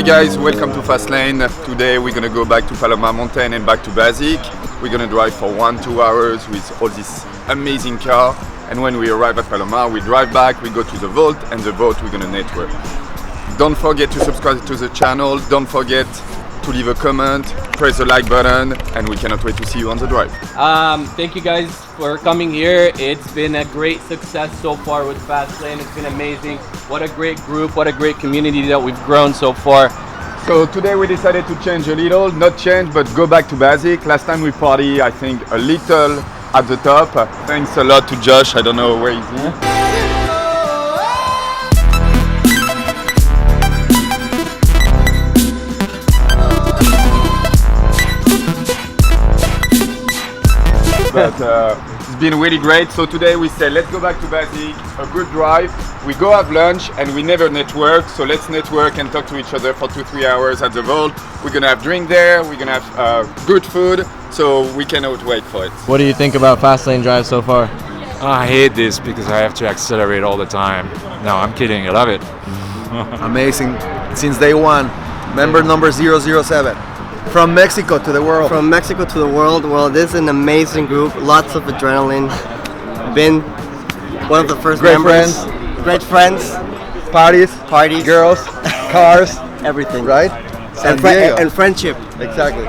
guys, welcome to Fastlane. Today we're gonna go back to Palomar Mountain and back to Basic. We're gonna drive for 1-2 hours with all this amazing car. And when we arrive at Palomar, we drive back, we go to the vault, and the vault we're gonna network. Don't forget to subscribe to the channel, don't forget to leave a comment, press the like button, and we cannot wait to see you on the drive. Thank you guys for coming here. It's been a great success so far with Fastlane. It's been amazing. What a great group, what a great community that we've grown so far. So today we decided to change a little, not change, but go back to basic. Last time we party, I think, a little at the top. Thanks a lot to Josh, I don't know where is he. But it's been really great. So today we said let's go back to basic, a good drive. We go have lunch and we never network, so let's network and talk to each other for 2-3 hours at the vault. We're gonna have drink there, we're gonna have good food, so we cannot wait for it. What do you think about Fastlane drive so far? I hate this because I have to accelerate all the time. No, I'm kidding, I love it. Amazing since day one. Member number 007. From Mexico to the world. From Mexico to the world. Well, this is an amazing group. Lots of adrenaline. Been one of the first Great members. friends. Great friends. Parties, girls, cars, Everything. right? And, and friendship. Exactly.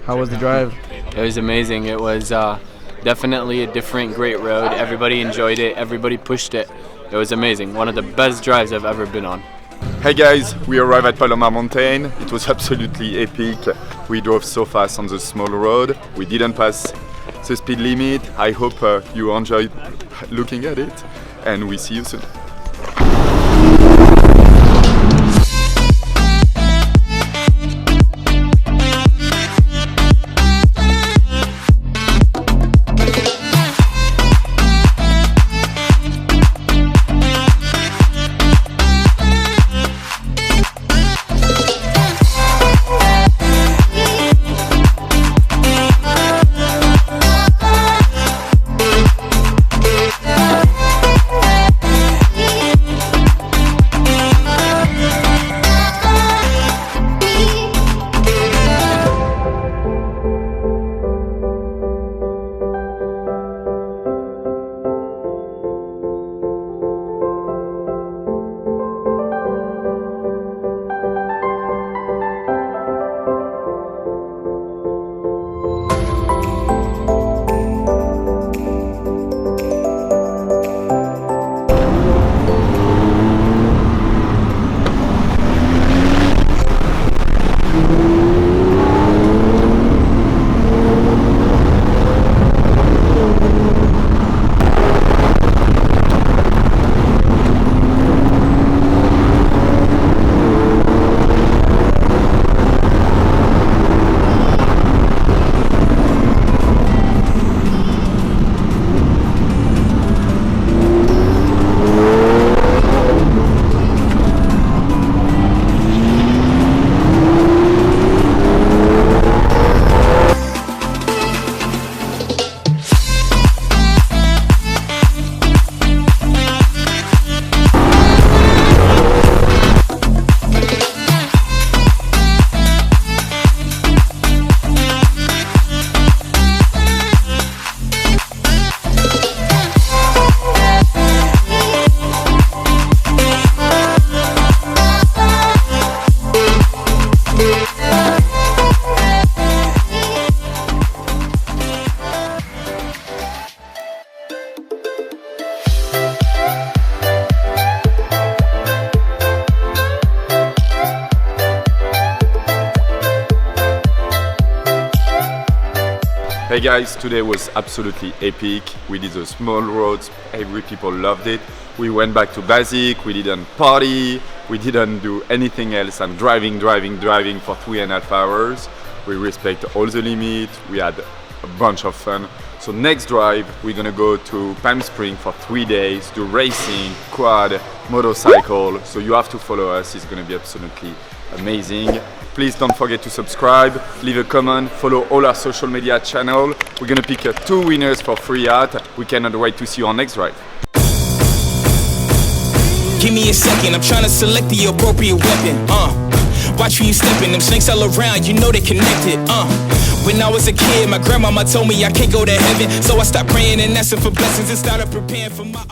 How was the drive? It was amazing. It was definitely a different, great road. Everybody enjoyed it. Everybody pushed it. It was amazing. One of the best drives I've ever been on. Hey guys, we arrived at Palomar Mountain. It was absolutely epic. We drove so fast on the small road. We didn't pass the speed limit. I hope you enjoyed looking at it, and we see you soon. Hey guys, today was absolutely epic. We did the small roads, every people loved it. We went back to Basic, we didn't party, we didn't do anything else. I'm driving for 3.5 hours. We respect all the limits, we had a bunch of fun. So next drive, we're gonna go to Palm Springs for 3 days, do racing, quad, motorcycle. So you have to follow us, it's gonna be absolutely amazing. Please don't forget to subscribe, leave a comment, follow all our social media channel. We're gonna pick 2 winners for free yacht. We cannot wait to see you on next drive. Give me a second, I'm trying to select the appropriate weapon. Watch where you stepping, them snakes all around, you know they connected. When I was a kid, my grandmama told me I can't go to heaven, so I stopped praying and asking for blessings and started preparing for my.